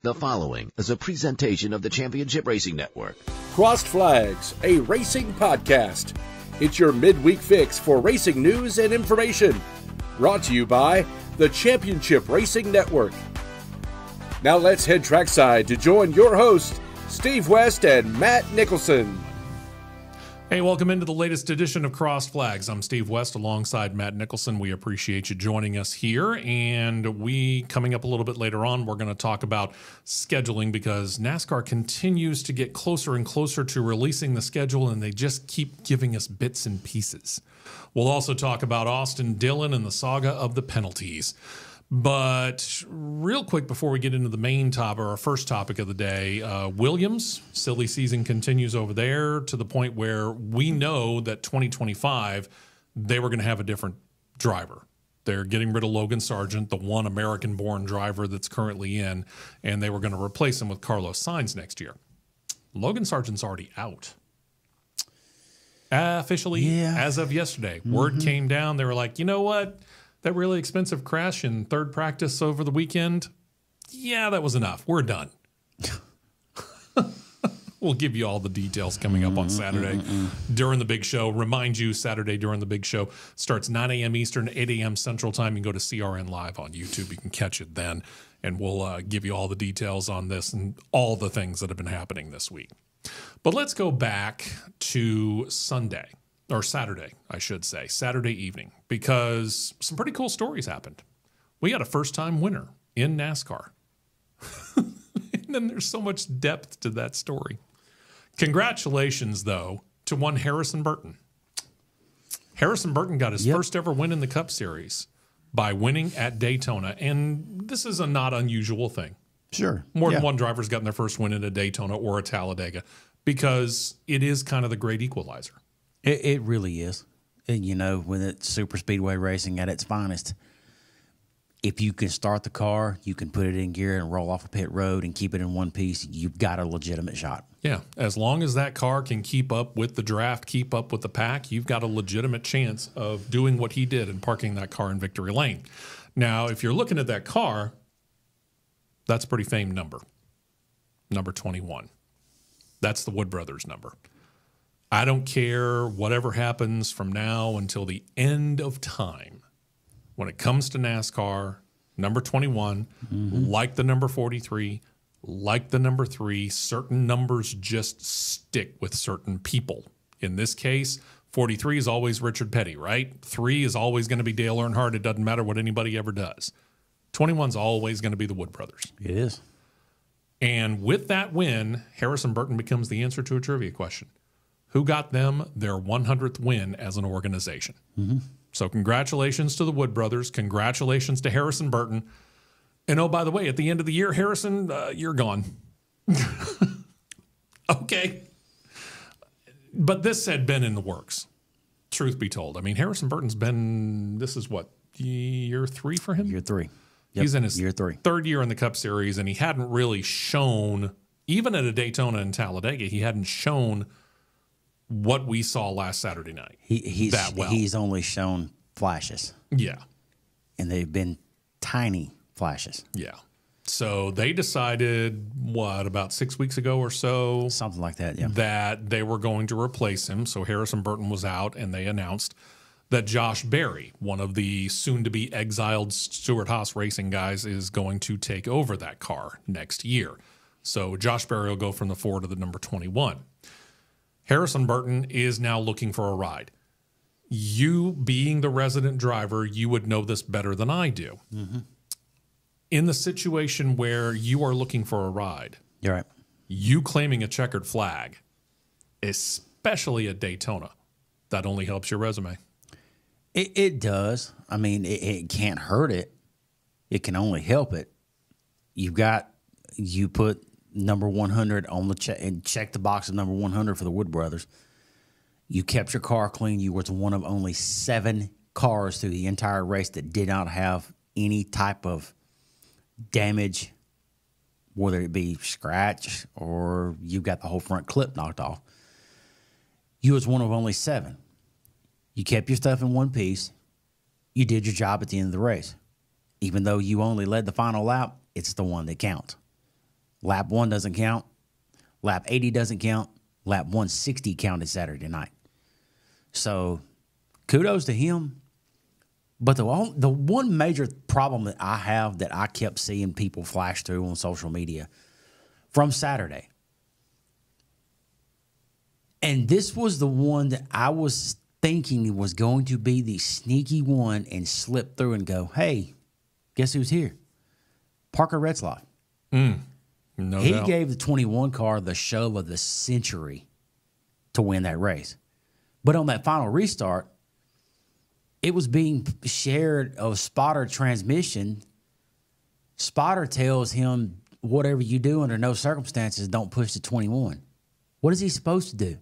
The following is a presentation of the Championship Racing Network. Crossed Flags, a racing podcast. It's your midweek fix for racing news and information. Brought to you by the Championship Racing Network. Now let's head trackside to join your hosts, Steve West and Matt Nicholson. Hey, welcome into the latest edition of Crossed Flags. I'm Steve West alongside Matt Nicholson. We appreciate you joining us here. And coming up a little bit later on, we're going to talk about scheduling because NASCAR continues to get closer and closer to releasing the schedule, and they just keep giving us bits and pieces. We'll also talk about Austin Dillon and the saga of the penalties. But real quick before we get into the main topic, or our first topic of the day, Williams, silly season continues over there to the point where we know that 2025, they were going to have a different driver. They're getting rid of Logan Sargent, the one American-born driver that's currently in, and they were going to replace him with Carlos Sainz next year. Logan Sargent's already out. Officially, as of yesterday. Word came down. They were like, you know what? That really expensive crash in third practice over the weekend, yeah, that was enough. We're done. We'll give you all the details coming up on Saturday during the big show. Remind you, Saturday during the big show starts 9 a.m. Eastern, 8 a.m. Central Time. You can go to CRN Live on YouTube. You can catch it then, and we'll give you all the details on this and all the things that have been happening this week. But let's go back to Sunday. Or Saturday, I should say, Saturday evening, because some pretty cool stories happened. We had a first-time winner in NASCAR. And then there's so much depth to that story. Congratulations, though, to one Harrison Burton. Harrison Burton got his first ever win in the Cup Series by winning at Daytona, and this is a not unusual thing. Sure. More than one driver's gotten their first win at a Daytona or a Talladega, because it is kind of the great equalizer. It really is. And, you know, when it's super speedway racing at its finest, if you can start the car, you can put it in gear and roll off a pit road and keep it in one piece, you've got a legitimate shot. Yeah, as long as that car can keep up with the draft, keep up with the pack, you've got a legitimate chance of doing what he did and parking that car in victory lane. Now, if you're looking at that car, that's a pretty famed number, number 21. That's the Wood Brothers number. I don't care whatever happens from now until the end of time. When it comes to NASCAR, number 21, like the number 43, like the number 3, certain numbers just stick with certain people. In this case, 43 is always Richard Petty, right? 3 is always going to be Dale Earnhardt. It doesn't matter what anybody ever does. 21 is always going to be the Wood Brothers. It is. And with that win, Harrison Burton becomes the answer to a trivia question. Who got them their 100th win as an organization? So congratulations to the Wood Brothers. Congratulations to Harrison Burton. And oh, by the way, at the end of the year, Harrison, you're gone. Okay. But this had been in the works, truth be told. I mean, Harrison Burton's been, this is what, year 3 for him? Year 3. Yep. He's in his year 3. Third year in the Cup Series, and he hadn't really shown, even at a Daytona and Talladega, he hadn't shown what we saw last Saturday night. He's only shown flashes. Yeah. And they've been tiny flashes. Yeah. So they decided, about 6 weeks ago or so? Something like that, yeah. That they were going to replace him. So Harrison Burton was out, and they announced that Josh Berry, one of the soon-to-be exiled Stewart-Haas Racing guys, is going to take over that car next year. So Josh Berry will go from the 4 to the number 21. Harrison Burton is now looking for a ride. You, being the resident driver, you would know this better than I do. In the situation where you are looking for a ride, you're right. You claiming a checkered flag, especially at Daytona, that only helps your resume. It does. I mean, it can't hurt it. It can only help it. You put number 100 on the check and check the box of number 100 for the Wood Brothers. You kept your car clean. You were one of only 7 cars through the entire race that did not have any type of damage, whether it be scratch or you got the whole front clip knocked off. You was one of only 7. You kept your stuff in one piece. You did your job at the end of the race. Even though you only led the final lap, it's the one that counts. Lap 1 doesn't count. Lap 80 doesn't count. Lap 160 counted Saturday night. So kudos to him. But the one major problem that I have that I kept seeing people flash through on social media from Saturday, and this was the one that I was thinking was going to be the sneaky one and slip through and go, hey, guess who's here? Parker Retzlaff. No He doubt. gave the 21 car the show of the century to win that race. But on that final restart, it was being shared of spotter transmission. Spotter tells him, whatever you do under no circumstances, don't push the 21. What is he supposed to do?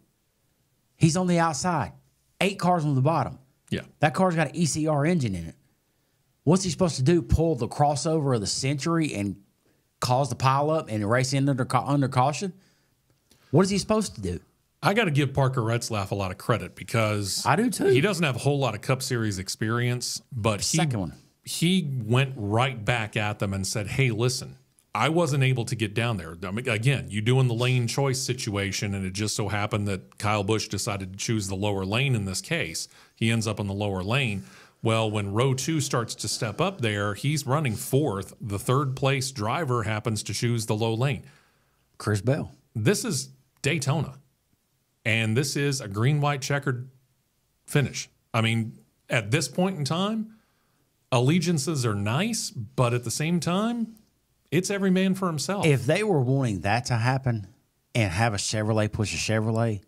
He's on the outside. 8 cars on the bottom. Yeah. That car's got an ECR engine in it. What's he supposed to do? Pull the crossover of the century and cause the pile up and race in under caution? What is he supposed to do? I got to give Parker Retzlaff a lot of credit because I do too. He doesn't have a whole lot of Cup Series experience, but he went right back at them and said, hey, listen, I wasn't able to get down there. I mean, again, you doing the lane choice situation, and it just so happened that Kyle Busch decided to choose the lower lane in this case. He ends up in the lower lane. Well, when row 2 starts to step up there, he's running 4th. The 3rd place driver happens to choose the low lane. Chris Bell. This is Daytona, and this is a green-white checkered finish. I mean, at this point in time, allegiances are nice, but at the same time, it's every man for himself. If they were wanting that to happen and have a Chevrolet push a Chevrolet,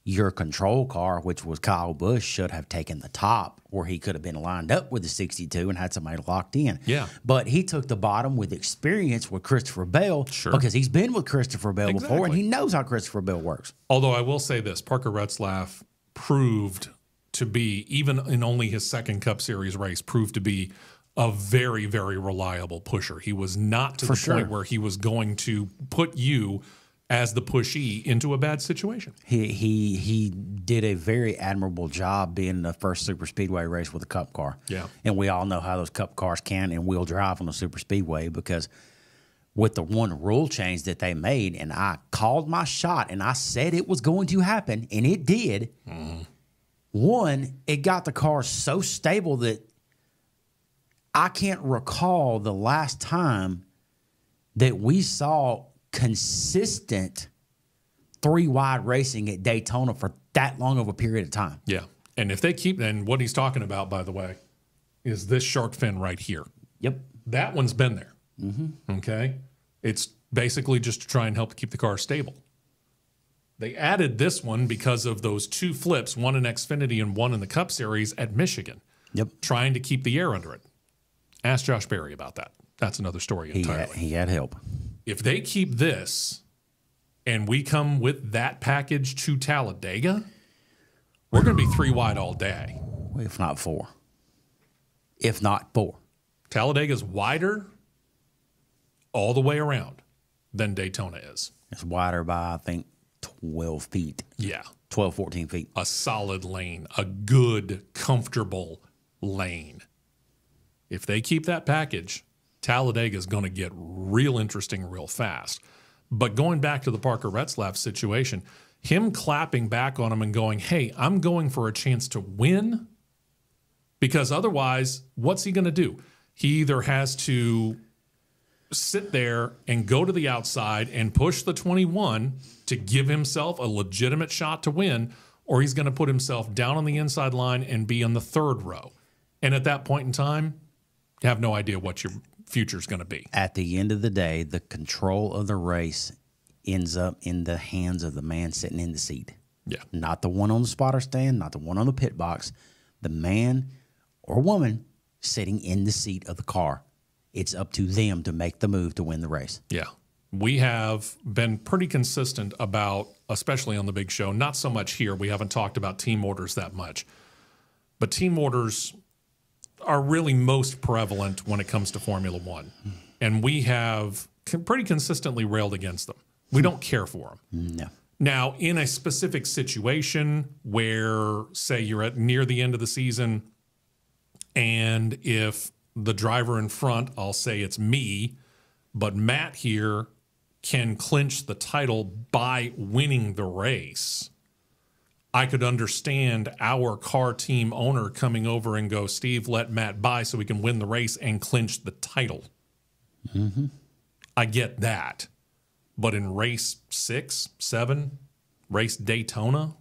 your control car, which was Kyle Busch, should have taken the top, or he could have been lined up with the 62 and had somebody locked in. Yeah. But he took the bottom with experience with Christopher Bell because he's been with Christopher Bell before, and he knows how Christopher Bell works. Although I will say this, Parker Retzlaff proved to be, even in only his 2nd Cup Series race, proved to be a very, very reliable pusher. He was not to the point where he was going to put you as the pushee into a bad situation. He did a very admirable job being in the first super speedway race with a Cup car. Yeah. And we all know how those Cup cars can and will drive on the super speedway, because with the one rule change that they made, and I called my shot and I said it was going to happen, and it did. One, it got the car so stable that I can't recall the last time that we saw consistent 3-wide racing at Daytona for that long of a period of time. Yeah. And if they keep, and what he's talking about, by the way, is this shark fin right here. Yep. That one's been there. Okay. It's basically just to try and help keep the car stable. They added this one because of those 2 flips, one in Xfinity and one in the Cup Series at Michigan. Yep. Trying to keep the air under it. Ask Josh Berry about that. That's another story entirely. He had help. If they keep this and we come with that package to Talladega, we're going to be 3 wide all day. If not 4. If not 4. Talladega's wider all the way around than Daytona is. It's wider by, I think, 12 feet. Yeah. 12, 14 feet. A solid lane, a good, comfortable lane. If they keep that package, Talladega is going to get real interesting real fast. But going back to the Parker Retzlaff situation, him clapping back on him and going, hey, I'm going for a chance to win, because otherwise, what's he going to do? He either has to sit there and go to the outside and push the 21 to give himself a legitimate shot to win, or he's going to put himself down on the inside line and be in the 3rd row. And at that point in time, you have no idea what your future is going to be. At the end of the day, the control of the race ends up in the hands of the man sitting in the seat. Yeah. Not the one on the spotter stand, not the one on the pit box. The man or woman sitting in the seat of the car. It's up to them to make the move to win the race. Yeah. We have been pretty consistent about, especially on the big show, not so much here. We haven't talked about team orders that much. But team orders are really most prevalent when it comes to Formula One. And we have pretty consistently railed against them. We don't care for them. No. Now, in a specific situation where, say, you're at near the end of the season, and if the driver in front, I'll say it's me, but Matt here can clinch the title by winning the race, I could understand our car team owner coming over and go, Steve, let Matt buy so we can win the race and clinch the title. Mm-hmm. I get that. But in race 6, 7, race Daytona,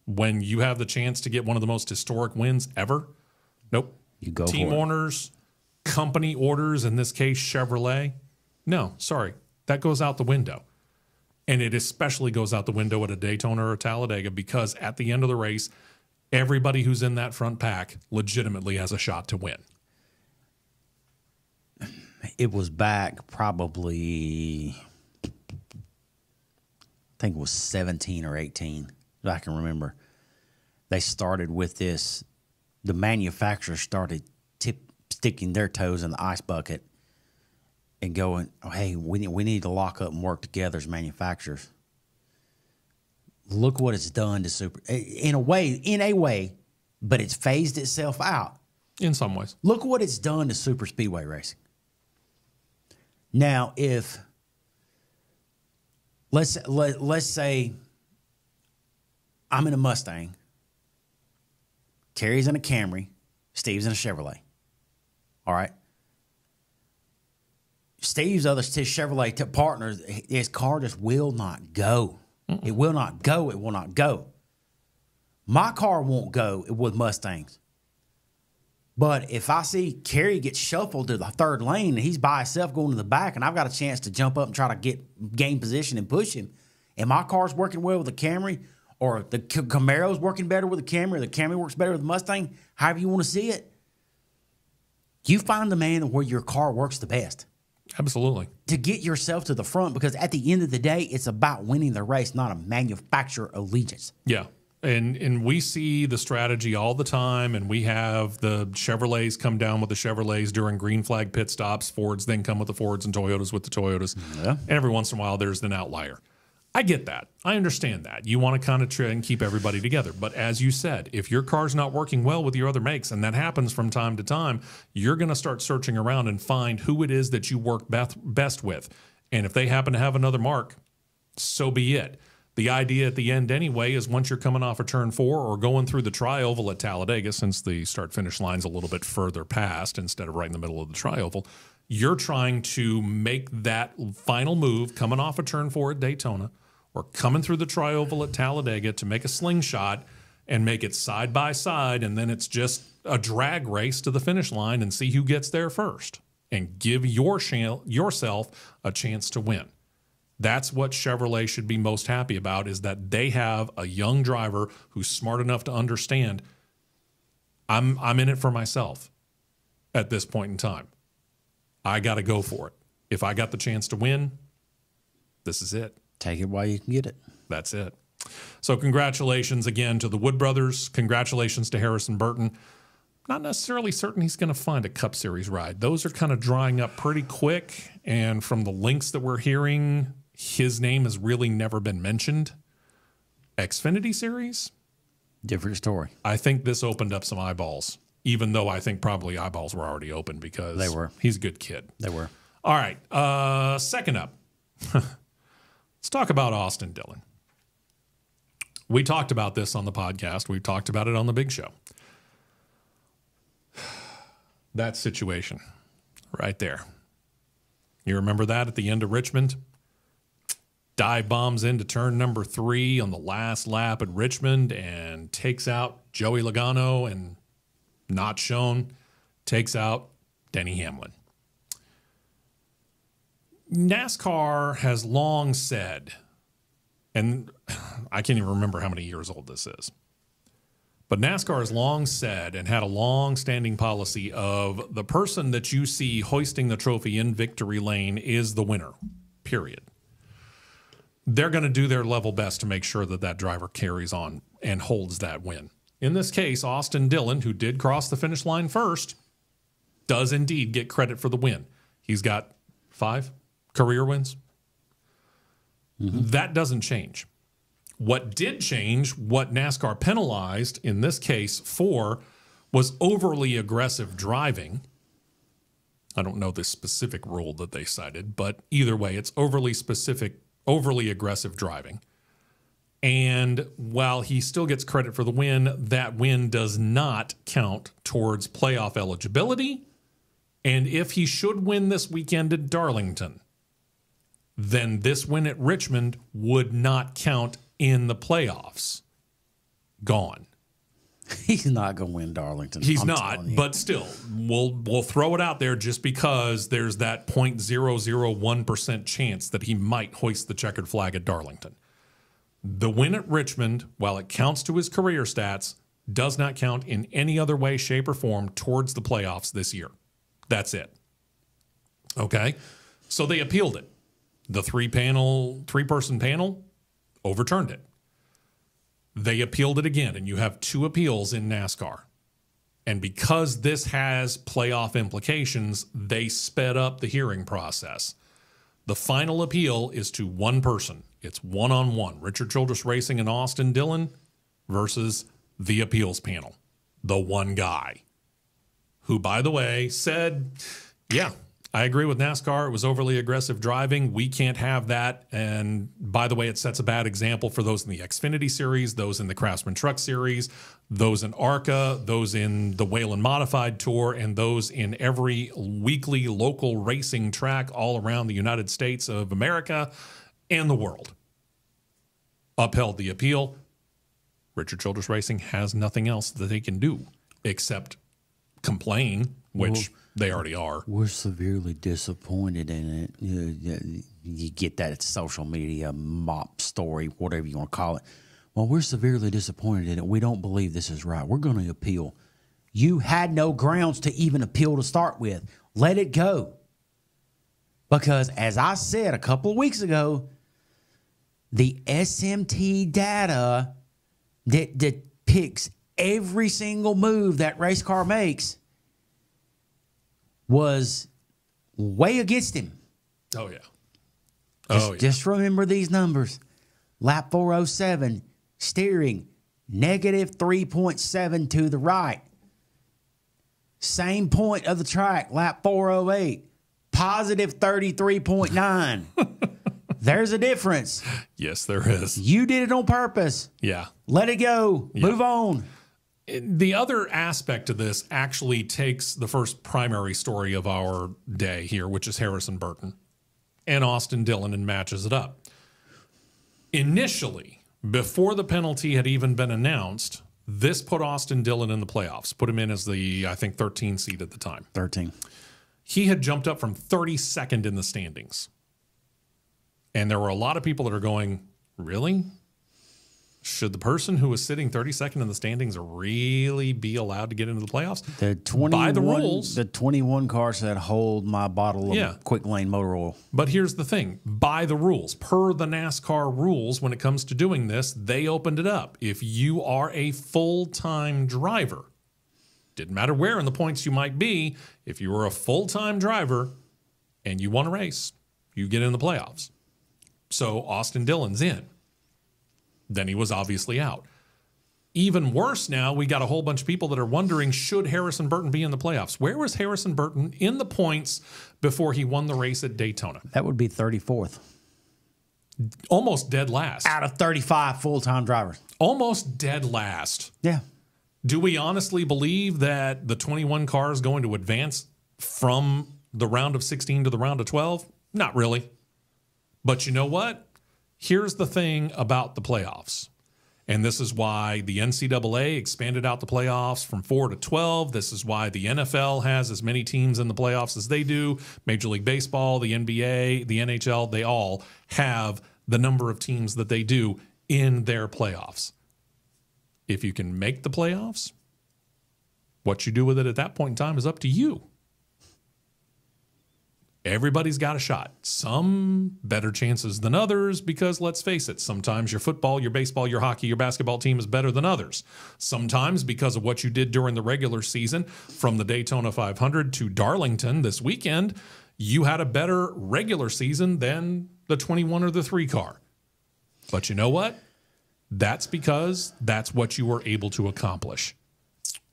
when you have the chance to get one of the most historic wins ever, nope. You go team for it. owners, company orders, in this case, Chevrolet. No, sorry. That goes out the window. And it especially goes out the window at a Daytona or a Talladega because at the end of the race, everybody who's in that front pack legitimately has a shot to win. It was back probably, I think it was 17 or 18, if I can remember. They started with this. The manufacturers started sticking their toes in the ice bucket and going, oh, hey, we need to lock up and work together as manufacturers. Look what it's done to super. In a way, but it's phased itself out. In some ways. Look what it's done to super speedway racing. Now, if let's say I'm in a Mustang, Terry's in a Camry, Steve's in a Chevrolet. All right. Steve's other Chevrolet partners, his car just will not go. It will not go. It will not go. My car won't go with Mustangs. But if I see Kerry get shuffled to the third lane and he's by himself going to the back and I've got a chance to jump up and try to gain position and push him, and my car's working well with the Camry, or the Camaro's working better with the Camry, or the Camry works better with the Mustang, however you want to see it, you find the man where your car works the best. Absolutely. To get yourself to the front, because at the end of the day, it's about winning the race, not a manufacturer allegiance. Yeah. And we see the strategy all the time, and we have the Chevrolets come down with the Chevrolets during green flag pit stops. Fords then come with the Fords and Toyotas with the Toyotas. Yeah. And every once in a while, there's an outlier. I get that. I understand that. You want to kind of try and keep everybody together. But as you said, if your car's not working well with your other makes, and that happens from time to time, you're going to start searching around and find who it is that you work best with. And if they happen to have another mark, so be it. The idea at the end anyway is once you're coming off of turn 4 or going through the tri-oval at Talladega, since the start-finish line's a little bit further past instead of right in the middle of the tri-oval, you're trying to make that final move coming off of turn 4 at Daytona or coming through the tri-oval at Talladega to make a slingshot and make it side by side, and then it's just a drag race to the finish line and see who gets there first and give yourself a chance to win. That's what Chevrolet should be most happy about, is that they have a young driver who's smart enough to understand I'm in it for myself at this point in time. I got to go for it. If I got the chance to win, this is it. Take it while you can get it. That's it. So congratulations again to the Wood brothers. Congratulations to Harrison Burton. Not necessarily certain he's going to find a Cup Series ride. Those are kind of drying up pretty quick. And from the links that we're hearing, his name has really never been mentioned. Xfinity Series? Different story. I think this opened up some eyeballs, even though I think probably eyeballs were already open because they were. He's a good kid. They were. All right. Second up, let's talk about Austin Dillon. We talked about this on the podcast. We talked about it on the big show. That situation right there. You remember that at the end of Richmond? Dive bombs into turn number 3 on the last lap at Richmond and takes out Joey Logano, and not shown, takes out Denny Hamlin. NASCAR has long said, and I can't even remember how many years old this is, but NASCAR has long said and had a long-standing policy of the person that you see hoisting the trophy in victory lane is the winner, period. They're going to do their level best to make sure that that driver carries on and holds that win. In this case, Austin Dillon, who did cross the finish line first, does indeed get credit for the win. He's got 5 career wins. Mm-hmm. That doesn't change. What did change, what NASCAR penalized in this case for, was overly aggressive driving I don't know the specific rule that they cited, but either way, it's overly specific, overly aggressive driving. And while he still gets credit for the win, that win does not count towards playoff eligibility. And if he should win this weekend at Darlington, then this win at Richmond would not count in the playoffs. Gone. He's not going to win Darlington. He's not, but still, we'll throw it out there just because there's that 0.001% chance that he might hoist the checkered flag at Darlington. The win at Richmond, while it counts to his career stats, does not count in any other way, shape, or form towards the playoffs this year. That's it. Okay? So they appealed it. The three-person panel overturned it. They appealed it again, and you have 2 appeals in NASCAR. And because this has playoff implications, they sped up the hearing process. The final appeal is to one person. It's one-on-one. Richard Childress Racing and Austin Dillon versus the appeals panel. The one guy who, by the way, said, yeah, I agree with NASCAR. It was overly aggressive driving. We can't have that. And by the way, it sets a bad example for those in the Xfinity Series, those in the Craftsman Truck Series, those in ARCA, those in the Whelen Modified Tour, and those in every weekly local racing track all around the United States of America and the world. Upheld the appeal. Richard Childress Racing has nothing else that they can do except complain, which they already are. We're severely disappointed in it. You get that, it's social media, mop story, whatever you want to call it. Well, we're severely disappointed in it. We don't believe this is right. We're going to appeal. You had no grounds to even appeal to start with. Let it go. Because as I said a couple of weeks ago, the SMT data that depicts every single move that race car makes was way against him. Oh, yeah. Just remember these numbers. Lap 407, steering, negative 3.7 to the right. Same point of the track, lap 408, positive 33.9. There's a difference. Yes, there is. You did it on purpose. Yeah. Let it go. Yeah. Move on. The other aspect of this actually takes the first primary story of our day here, which is Harrison Burton and Austin Dillon, and matches it up. Initially, before the penalty had even been announced, this put Austin Dillon in the playoffs, put him in as the, I think, 13 seed at the time. 13. He had jumped up from 32nd in the standings. And there were a lot of people that are going, really? Should the person who was sitting 32nd in the standings really be allowed to get into the playoffs? By the rules. The 21 cars that hold my bottle of Quick Lane motor oil. But here's the thing. By the rules, per the NASCAR rules, when it comes to doing this, they opened it up. If you are a full-time driver, didn't matter where in the points you might be, if you were a full-time driver and you won a race, you get in the playoffs. So Austin Dillon's in. Then he was obviously out. Even worse now, we got a whole bunch of people that are wondering, should Harrison Burton be in the playoffs? Where was Harrison Burton in the points before he won the race at Daytona? That would be 34th. Almost dead last. Out of 35 full-time drivers. Almost dead last. Yeah. Do we honestly believe that the 21 car is going to advance from the round of 16 to the round of 12? Not really. But you know what? Here's the thing about the playoffs. And this is why the NCAA expanded out the playoffs from 4 to 12. This is why the NFL has as many teams in the playoffs as they do. Major League Baseball, the NBA, the NHL, they all have the number of teams that they do in their playoffs. If you can make the playoffs, what you do with it at that point in time is up to you. Everybody's got a shot. Some better chances than others because, let's face it, sometimes your football, your baseball, your hockey, your basketball team is better than others. Sometimes because of what you did during the regular season, from the Daytona 500 to Darlington this weekend, you had a better regular season than the 21 or the 3 car. But you know what? That's because that's what you were able to accomplish.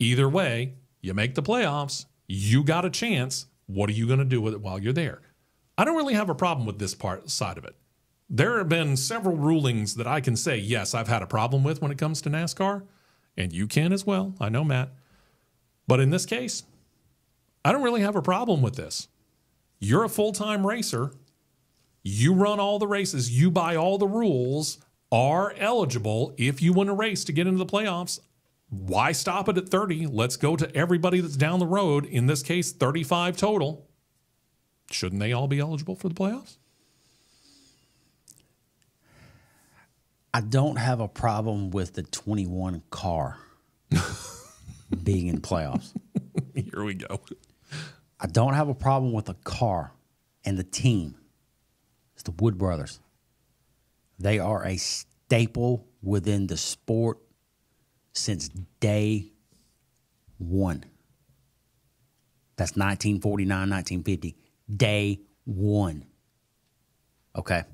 Either way, you make the playoffs, you got a chance. What are you going to do with it while you're there? I don't really have a problem with this side of it. There have been several rulings that I can say, yes, I've had a problem with when it comes to NASCAR, and you can as well. I know, Matt. But in this case, I don't really have a problem with this. You're a full-time racer. You run all the races. You buy all the rules, are eligible if you win a race to get into the playoffs. Why stop it at 30? Let's go to everybody that's down the road. In this case, 35 total. Shouldn't they all be eligible for the playoffs? I don't have a problem with the 21 car being in playoffs. Here we go. I don't have a problem with the car and the team. It's the Wood Brothers. They are a staple within the sport since day one. That's 1949, 1950. Day one. Okay.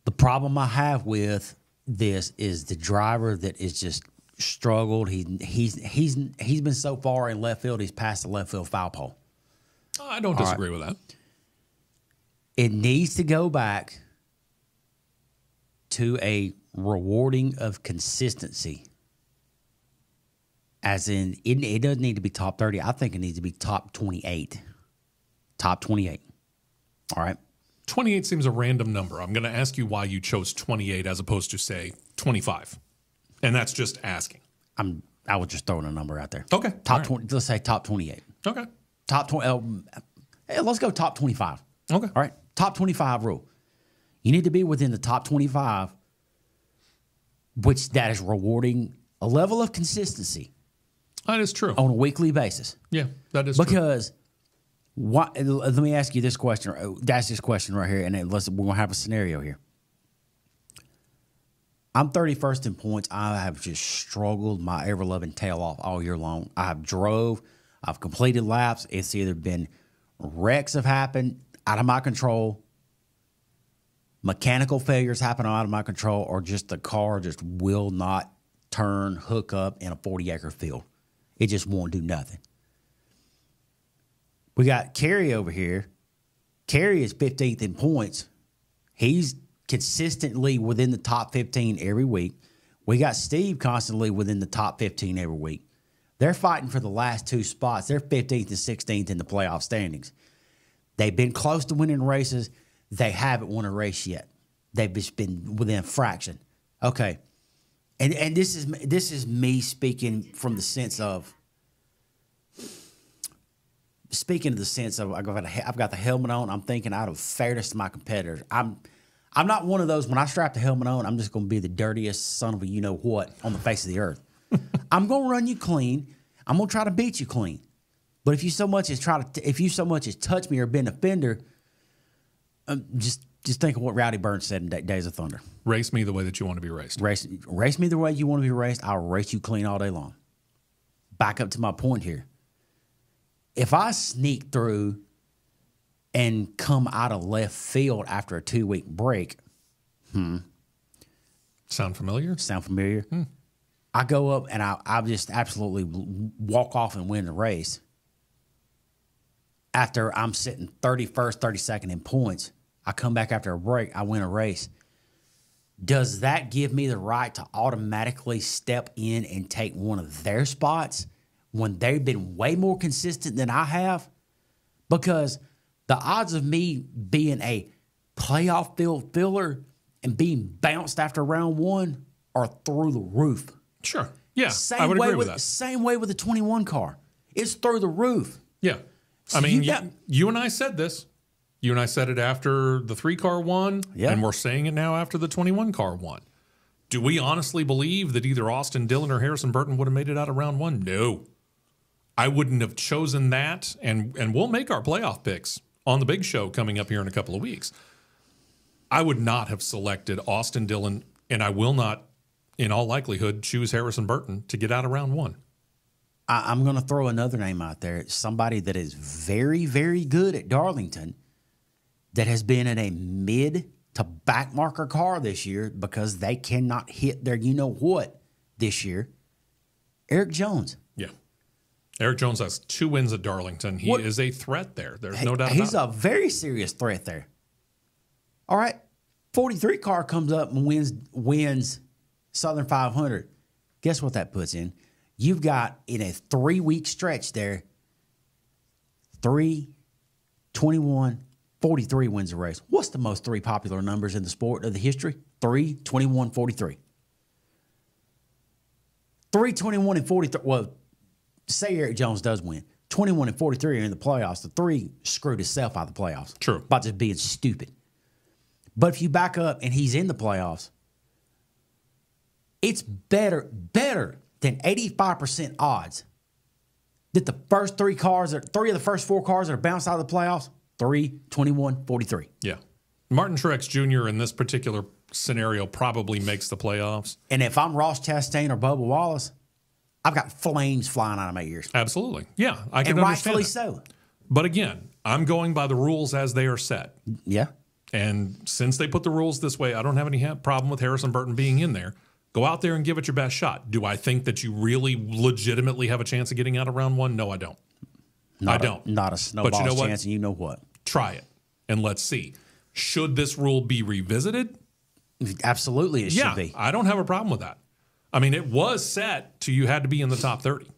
The problem I have with this is the driver that is just struggled. He's been so far in left field, he's past the left field foul pole. I don't disagree with that. It needs to go back to a rewarding of consistency. As in, it doesn't need to be top 30. I think it needs to be top 28. Top 28. All right. 28 seems a random number. I'm going to ask you why you chose 28 as opposed to, say, 25. And that's just asking. I was just throwing a number out there. Okay. Top 20. Let's say top 28. Okay. Top 20. Let's go top 25. Okay. All right. Top 25 rule. You need to be within the top 25, which that is rewarding a level of consistency. That is true. On a weekly basis. Yeah, that is true. Because let me ask you this question. That's this question right here, and then we're going to have a scenario here. I'm 31st in points. I have just struggled my ever-loving tail off all year long. I've completed laps. It's either been wrecks have happened out of my control, mechanical failures happen out of my control, or just the car just will not hook up in a 40-acre field. It just won't do nothing. We got Kerry over here. Kerry is 15th in points. He's consistently within the top 15 every week. We got Steve constantly within the top 15 every week. They're fighting for the last two spots. They're 15th and 16th in the playoff standings. They've been close to winning races. They haven't won a race yet. They've just been within a fraction. Okay. And this is me speaking from the sense of I've got the helmet on. I'm thinking out of fairness to my competitors. I'm not one of those, when I strap the helmet on, I'm just going to be the dirtiest son of a you-know-what on the face of the earth. I'm going to run you clean. I'm going to try to beat you clean. But if you so much as touch me or been a fender, just think of what Rowdy Burns said in Days of Thunder. Race me the way that you want to be raced. Race me the way you want to be raced. I'll race you clean all day long. Back up to my point here. If I sneak through and come out of left field after a 2-week break, Sound familiar? I go up and I just absolutely walk off and win the race. After I'm sitting 31st, 32nd in points, I come back after a break, I win a race. Does that give me the right to automatically step in and take one of their spots when they've been way more consistent than I have? Because the odds of me being a playoff field filler and being bounced after round one are through the roof. Sure. Yeah, I would agree with that. Same way with the 21 car. It's through the roof. Yeah. So I mean, you and I said this. You and I said it after the 3-car won, and we're saying it now after the 21-car won. Do we honestly believe that either Austin Dillon or Harrison Burton would have made it out of round one? No. I wouldn't have chosen that, and we'll make our playoff picks on the big show coming up here in a couple of weeks. I would not have selected Austin Dillon, and I will not, in all likelihood, choose Harrison Burton to get out of round one. I'm going to throw another name out there. Somebody that is very, very good at Darlington that has been in a mid to back marker car this year because they cannot hit their you-know-what this year. Eric Jones. Yeah. Eric Jones has 2 wins at Darlington. He is a threat there. There's no doubt He's about a very serious threat there. All right. 43 car comes up and wins Southern 500. Guess what that puts in? You've got in a 3-week stretch there, 3, 21, 43 wins a race. What's the most 3 popular numbers in the sport of the history? 3, 21, 43. 3, 21, and 43. Well, say Eric Jones does win. 21 and 43 are in the playoffs. The 3 screwed himself out of the playoffs. True. By just being stupid. But if you back up and he's in the playoffs, it's better than 85% odds that the first 3 of the first 4 cars that are bounced out of the playoffs, 3, 21, 43. Yeah. Martin Truex Jr. in this particular scenario probably makes the playoffs. And if I'm Ross Chastain or Bubba Wallace, I've got flames flying out of my ears. Absolutely. Yeah, I can and understand rightfully that. so. But again, I'm going by the rules as they are set. Yeah. And since they put the rules this way, I don't have any problem with Harrison Burton being in there. Go out there and give it your best shot. Do I think that you really legitimately have a chance of getting out of round 1? No, I don't. I don't. Not a snowball's chance, and you know what? Try it, and let's see. Should this rule be revisited? Absolutely, it should be. I don't have a problem with that. I mean, it was set to you had to be in the top 30.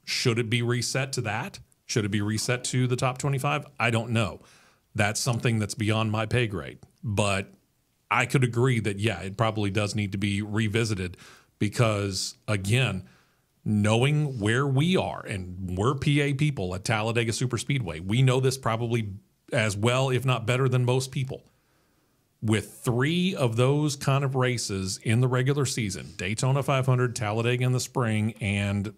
Should it be reset to that? Should it be reset to the top 25? I don't know. That's something that's beyond my pay grade. But I could agree that, yeah, it probably does need to be revisited because, again, knowing where we are, and we're PA people at Talladega Superspeedway, we know this probably as well, if not better than most people. With 3 of those kind of races in the regular season, Daytona 500, Talladega in the spring, and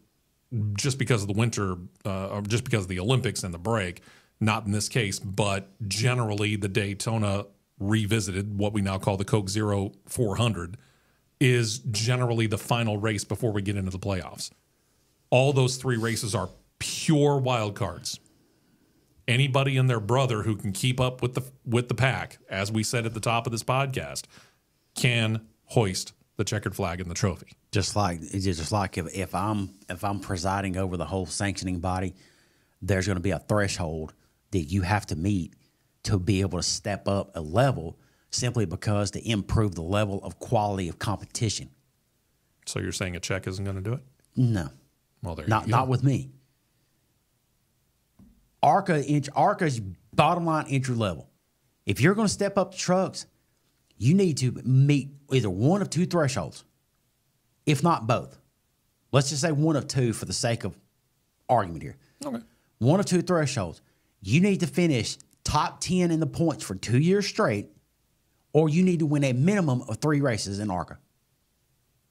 just because of the winter, or just because of the Olympics and the break, not in this case, but generally the Daytona revisited, what we now call the Coke Zero 400, is generally the final race before we get into the playoffs. All those 3 races are pure wild cards. Anybody and their brother who can keep up with the pack, as we said at the top of this podcast, can hoist the checkered flag in the trophy. Just like if I'm presiding over the whole sanctioning body, there's going to be a threshold that you have to meet to be able to step up a level, simply because to improve the level of quality of competition. So you're saying a check isn't going to do it? No. Well, not with me. ARCA's bottom line entry level. If you're going to step up the trucks, you need to meet either one of 2 thresholds, if not both. Let's just say one of 2 for the sake of argument here. Okay. One of 2 thresholds. You need to finish top 10 in the points for 2 years straight, or you need to win a minimum of 3 races in ARCA.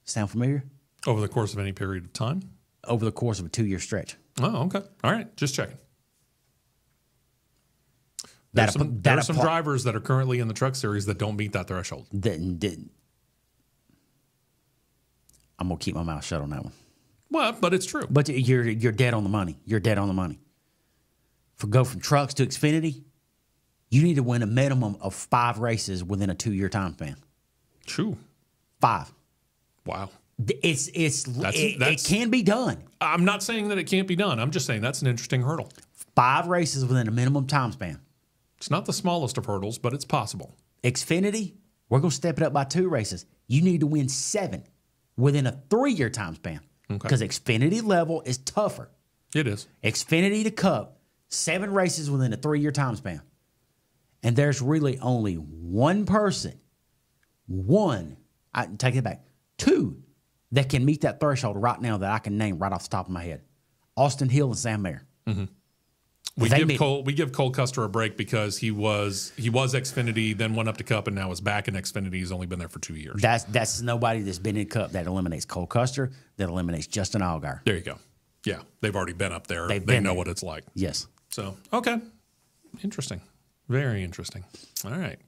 Sound familiar? Over the course of any period of time? Over the course of a 2-year stretch. Oh, okay. All right. Just checking. There are some drivers that are currently in the truck series that don't meet that threshold. I'm going to keep my mouth shut on that one. Well, but it's true. But you're dead on the money. You're dead on the money. Go from trucks to Xfinity, you need to win a minimum of 5 races within a 2-year time span. True. 5. Wow. It can be done. I'm not saying that it can't be done. I'm just saying that's an interesting hurdle. 5 races within a minimum time span. It's not the smallest of hurdles, but it's possible. Xfinity, we're going to step it up by 2 races. You need to win 7 within a 3-year time span. Because Xfinity level is tougher. It is. Xfinity to Cup, 7 races within a 3-year time span. And there's really only one person, I take it back, 2 that can meet that threshold right now that I can name right off the top of my head. Austin Hill and Sam Mayer. Mm-hmm. We give Cole Custer a break because he was Xfinity, then went up to Cup, and now is back in Xfinity. He's only been there for 2 years. That's nobody that's been in Cup that eliminates Cole Custer, that eliminates Justin Allgaier. There you go. Yeah, they've already been up there. They know what it's like. Yes. So, okay. Interesting. Very interesting. All right.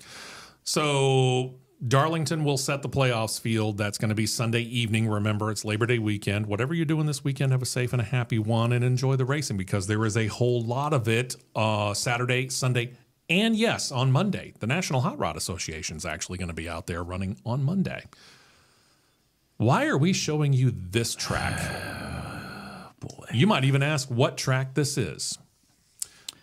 So Darlington will set the playoffs field. That's going to be Sunday evening. Remember, it's Labor Day weekend. Whatever you're doing this weekend, have a safe and a happy one and enjoy the racing because there is a whole lot of it Saturday, Sunday, and yes, on Monday. The National Hot Rod Association is actually going to be out there running on Monday. Why are we showing you this track? boy. You might even ask what track this is.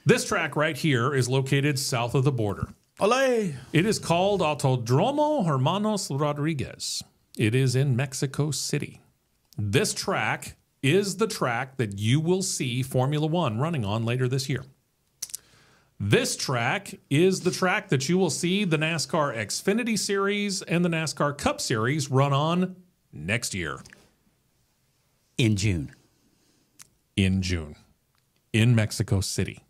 This track right here is located south of the border. Olé! It is called Autodromo Hermanos Rodriguez. It is in Mexico City. This track is the track that you will see Formula One running on later this year. This track is the track that you will see the NASCAR Xfinity Series and the NASCAR Cup Series run on next year. In June. In June. In Mexico City.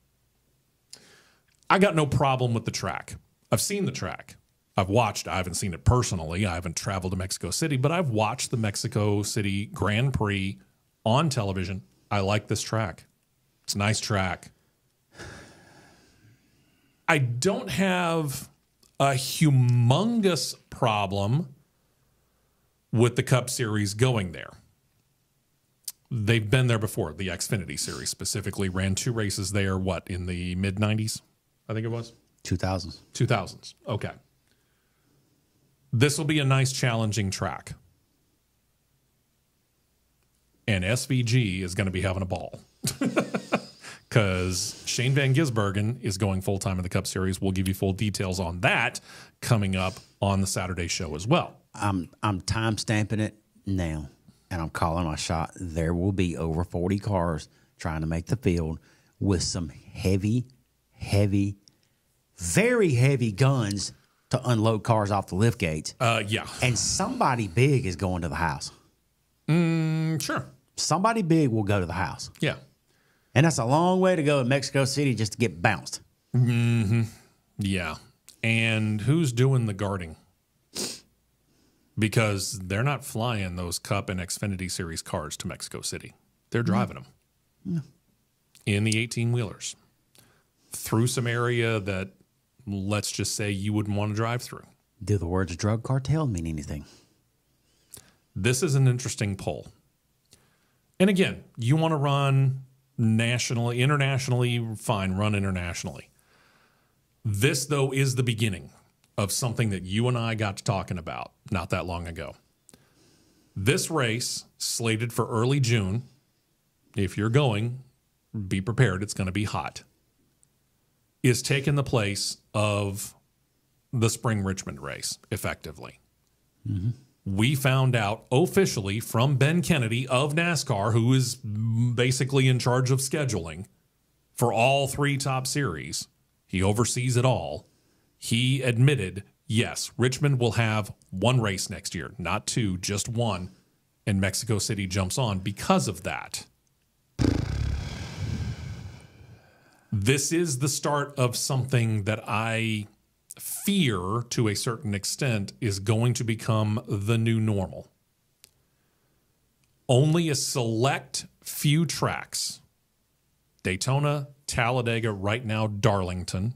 I got no problem with the track. I've seen the track. I've watched. I haven't seen it personally. I haven't traveled to Mexico City, but I've watched the Mexico City Grand Prix on television. I like this track. It's a nice track. I don't have a humongous problem with the Cup Series going there. They've been there before. The Xfinity Series specifically ran 2 races there, in the mid-90s, I think it was? 2000s. 2000s. Okay. This will be a nice, challenging track. And SVG is going to be having a ball. Because Shane Van Gisbergen is going full-time in the Cup Series. We'll give you full details on that coming up on the Saturday show as well. I'm time-stamping it now, and I'm calling my shot. There will be over 40 cars trying to make the field with some heavy, very heavy guns to unload cars off the lift gates. Yeah. And somebody big is going to the house. Sure. Somebody big will go to the house. Yeah. And that's a long way to go in Mexico City just to get bounced. Mm-hmm. Yeah. And who's doing the guarding? Because they're not flying those Cup and Xfinity Series cars to Mexico City. They're driving them. Yeah. In the 18-wheelers. Through some area that, let's just say, you wouldn't want to drive through. Do the words drug cartel mean anything? This is an interesting poll. And again, you want to run nationally, internationally, fine, run internationally. This, though, is the beginning of something that you and I got to talking about not that long ago. This race, slated for early June, if you're going, be prepared, it's going to be hot, is taking the place of the Spring Richmond race, effectively. Mm-hmm. We found out officially from Ben Kennedy of NASCAR, who is basically in charge of scheduling for all 3 top series. He oversees it all. He admitted, yes, Richmond will have 1 race next year, not 2, just 1, and Mexico City jumps on because of that. This is the start of something that I fear, to a certain extent, is going to become the new normal. Only a select few tracks, Daytona, Talladega, right now Darlington,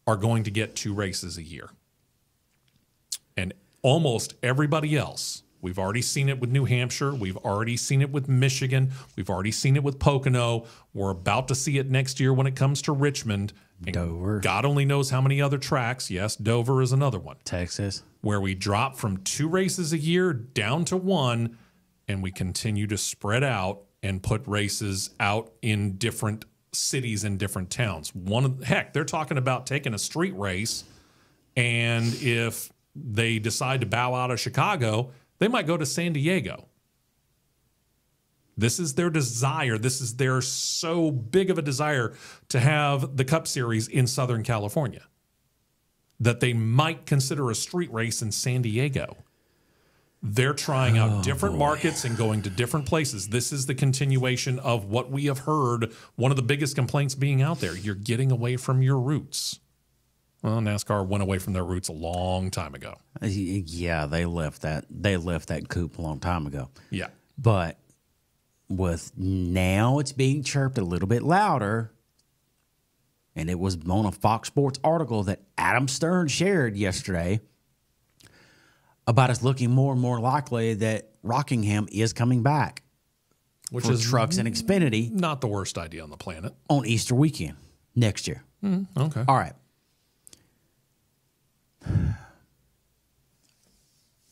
are going to get 2 races a year. And almost everybody else, we've already seen it with New Hampshire, we've already seen it with Michigan, we've already seen it with Pocono, we're about to see it next year when it comes to Richmond. Dover. God only knows how many other tracks. Yes, Dover is another one. Texas. Where we drop from 2 races a year down to 1, and we continue to spread out and put races out in different cities and different towns. Heck, they're talking about taking a street race, and if they decide to bow out of Chicago, they might go to San Diego. This is their desire. This is their so big of a desire to have the Cup Series in Southern California that they might consider a street race in San Diego. They're trying out different markets and going to different places. This is the continuation of what we have heard, one of the biggest complaints being out there. You're getting away from your roots. Well, NASCAR went away from their roots a long time ago. Yeah, they left that coop a long time ago. Yeah. But with now it's being chirped a little bit louder, and it was on a Fox Sports article that Adam Stern shared yesterday about it's looking more and more likely that Rockingham is coming back, Which for is trucks and Xfinity not the worst idea on the planet. on Easter weekend next year. Okay. All right.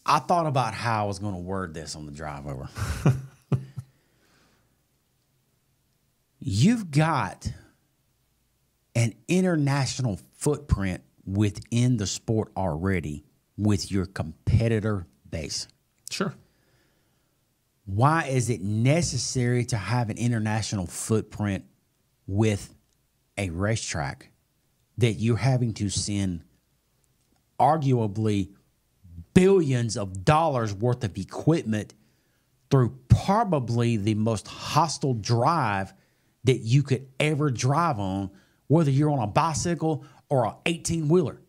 I thought about how I was going to word this on the drive over. You've got an international footprint within the sport already with your competitor base. Sure. Why is it necessary to have an international footprint with a racetrack that you're having to send arguably billions of dollars worth of equipment through probably the most hostile drive that you could ever drive on, whether you're on a bicycle or an 18-wheeler?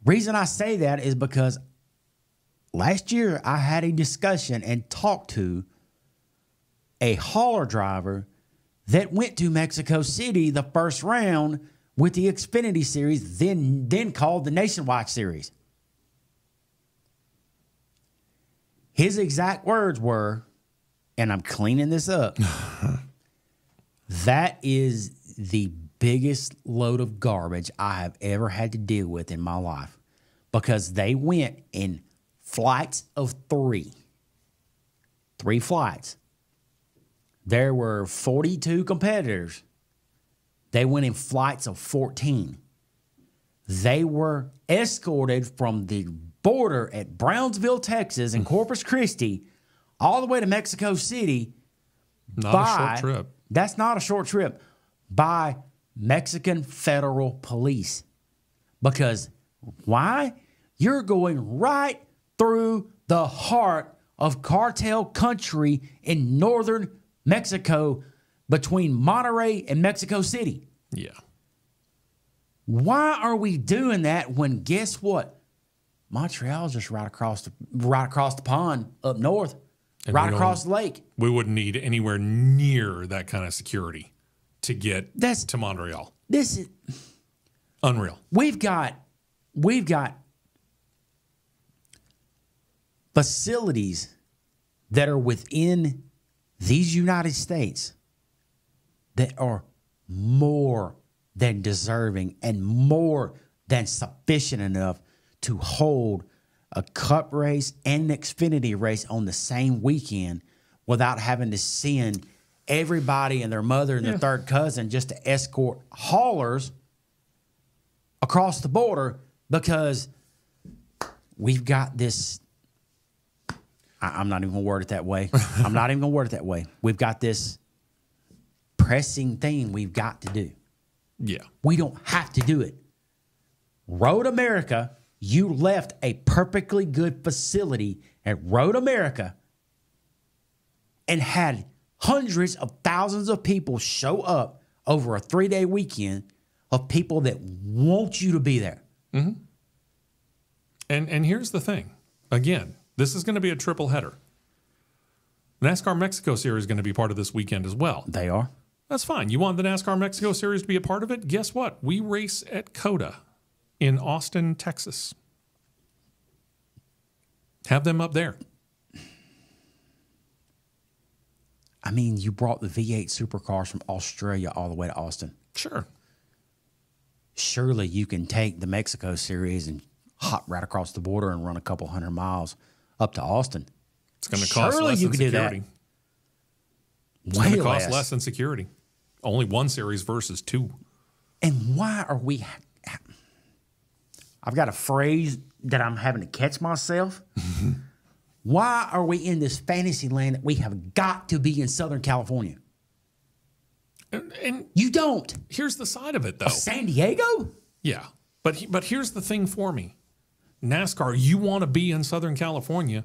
Reason I say that is because last year I had a discussion and talked to a hauler driver that went to Mexico City the first round with the Xfinity Series, then called the Nationwide Series. His exact words were, and I'm cleaning this up, that is the biggest load of garbage I have ever had to deal with in my life, because they went in flights of three flights. There were 42 competitors. They went in flights of 14. They were escorted from the border at Brownsville, Texas, and Corpus Christi all the way to Mexico City. Not a short trip. That's not a short trip. By Mexican federal police. Because why? You're going right through the heart of cartel country in northern Mexico, between Monterrey and Mexico City. Yeah. Why are we doing that when, guess what? Montreal's just right across the pond up north, and right across the lake. We wouldn't need anywhere near that kind of security to get to Montreal. This is unreal. We've got facilities that are within these United States that are more than deserving and more than sufficient enough to hold a cup race and an Xfinity race on the same weekend without having to send everybody and their mother and their third cousin just to escort haulers across the border, because we've got this. I'm not even going to word it that way. I'm not even going to word it that way. We've got this pressing thing we've got to do. Yeah. We don't have to do it. Road America, you left a perfectly good facility at Road America and had hundreds of thousands of people show up over a 3-day weekend of people that want you to be there. Mm-hmm. And here's the thing. Again, this is going to be a triple header. NASCAR Mexico Series is going to be part of this weekend as well. They are. That's fine. You want the NASCAR Mexico Series to be a part of it? Guess what? We race at COTA in Austin, Texas. Have them up there. I mean, you brought the V8 supercars from Australia all the way to Austin. Sure. Surely you can take the Mexico Series and hop right across the border and run a couple 100 miles up to Austin. It's going to cost less than security. It's going to cost less than security. Only one series versus two. And why are we... I've got a phrase that I'm having to catch myself. Why are we in this fantasy land that we have got to be in Southern California? And you don't. Here's the side of it, though. San Diego? Yeah. But here's the thing for me. NASCAR, you want to be in Southern California,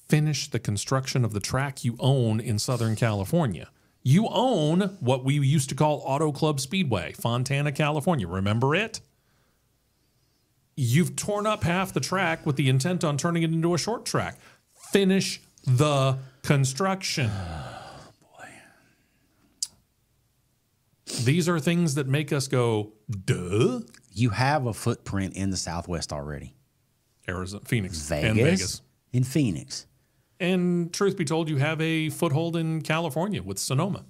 finish the construction of the track you own in Southern California. You own what we used to call Auto Club Speedway, Fontana, California. Remember it? You've torn up half the track with the intent on turning it into a short track. Finish the construction. Oh, boy. These are things that make us go, duh. You have a footprint in the Southwest already. Arizona, Phoenix, Vegas, and Vegas. In Phoenix. And truth be told, you have a foothold in California with Sonoma.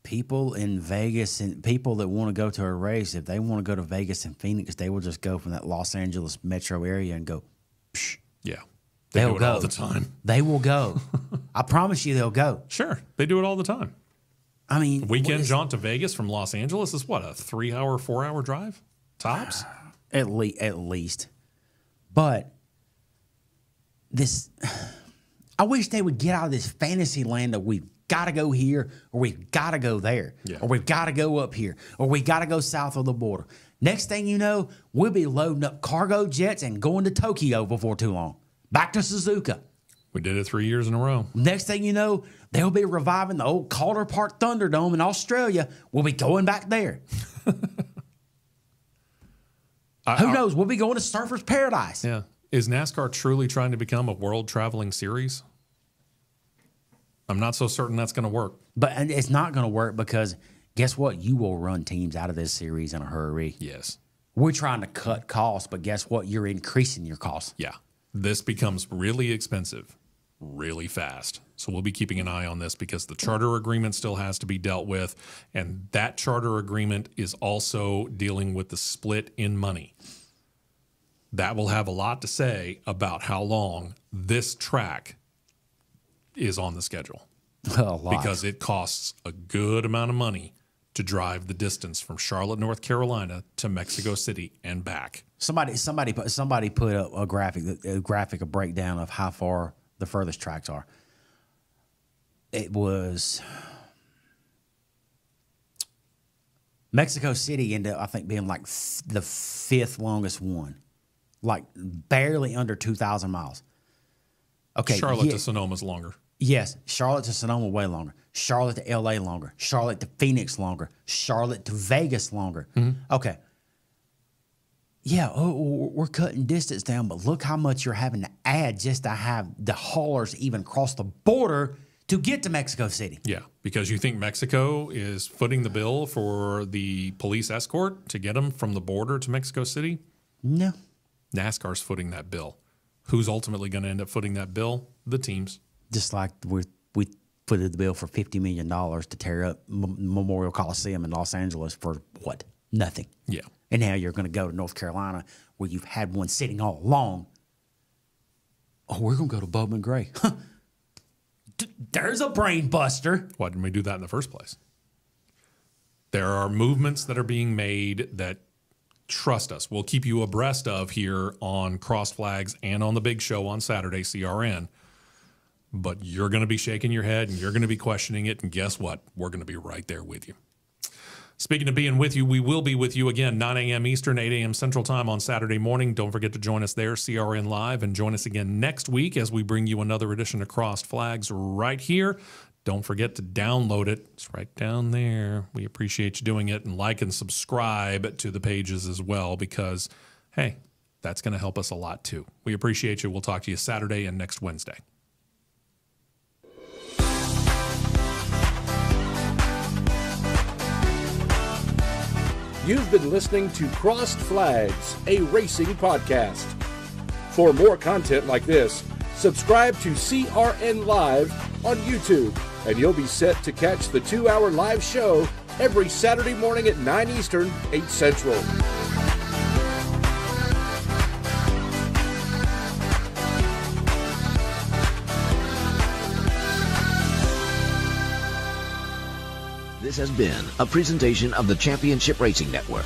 People in Vegas and people that want to go to a race, if they want to go to Vegas and Phoenix, they will just go from that Los Angeles metro area and go, psh. Yeah. They'll do it all the time. They will go. I promise you they'll go. Sure. They do it all the time. I mean, Weekend jaunt to Vegas from Los Angeles is what, a 3-hour, 4-hour drive? Tops? At least. But this, I wish they would get out of this fantasy land that we've got to go here or we've got to go there or we've got to go up here or we got to go south of the border. Next thing you know, we'll be loading up cargo jets and going to Tokyo before too long. Back to Suzuka. We did it 3 years in a row. Next thing you know, they'll be reviving the old Calder Park Thunderdome in Australia. We'll be going back there. Who knows? We'll be going to Surfer's Paradise. Yeah. Is NASCAR truly trying to become a world traveling series? I'm not so certain that's going to work. But it's not going to work because guess what? You will run teams out of this series in a hurry. Yes. We're trying to cut costs, but guess what? You're increasing your costs. Yeah. This becomes really expensive really fast. So we'll be keeping an eye on this because the charter agreement still has to be dealt with. And that charter agreement is also dealing with the split in money. That will have a lot to say about how long this track is on the schedule. A lot. Because it costs a good amount of money to drive the distance from Charlotte, North Carolina to Mexico City and back. Somebody put a graphic, a breakdown of how far the furthest tracks are. It was Mexico City ended up, I think, being like the 5th longest one, like barely under 2,000 miles. Okay, Charlotte to Sonoma's longer. Yes, Charlotte to Sonoma way longer. Charlotte to LA longer. Charlotte to Phoenix longer. Charlotte to Vegas longer. Okay. Yeah, we're cutting distance down, but look how much you're having to add just to have the haulers even cross the border to get to Mexico City. Yeah, because you think Mexico is footing the bill for the police escort to get them from the border to Mexico City? No. NASCAR's footing that bill. Who's ultimately going to end up footing that bill? The teams. Just like we footed the bill for $50 million to tear up Memorial Coliseum in Los Angeles for what? Nothing. Yeah. And now you're going to go to North Carolina where you've had one sitting all along. Oh, we're going to go to Bowman Gray. There's a brain buster. Why didn't we do that in the first place? There are movements that are being made that, trust us, we'll keep you abreast of here on Cross Flags and on the big show on Saturday, CRN. But you're going to be shaking your head and you're going to be questioning it. And guess what? We're going to be right there with you. Speaking of being with you, we will be with you again, 9 a.m. Eastern, 8 a.m. Central Time on Saturday morning. Don't forget to join us there, CRN Live, and join us again next week as we bring you another edition of Crossed Flags right here. Don't forget to download it. It's right down there. We appreciate you doing it, and like and subscribe to the pages as well because, hey, that's going to help us a lot too. We appreciate you. We'll talk to you Saturday and next Wednesday. You've been listening to Crossed Flags, a racing podcast. For more content like this, subscribe to CRN Live on YouTube, and you'll be set to catch the 2-hour live show every Saturday morning at 9 Eastern, 8 Central. This has been a presentation of the Championship Racing Network.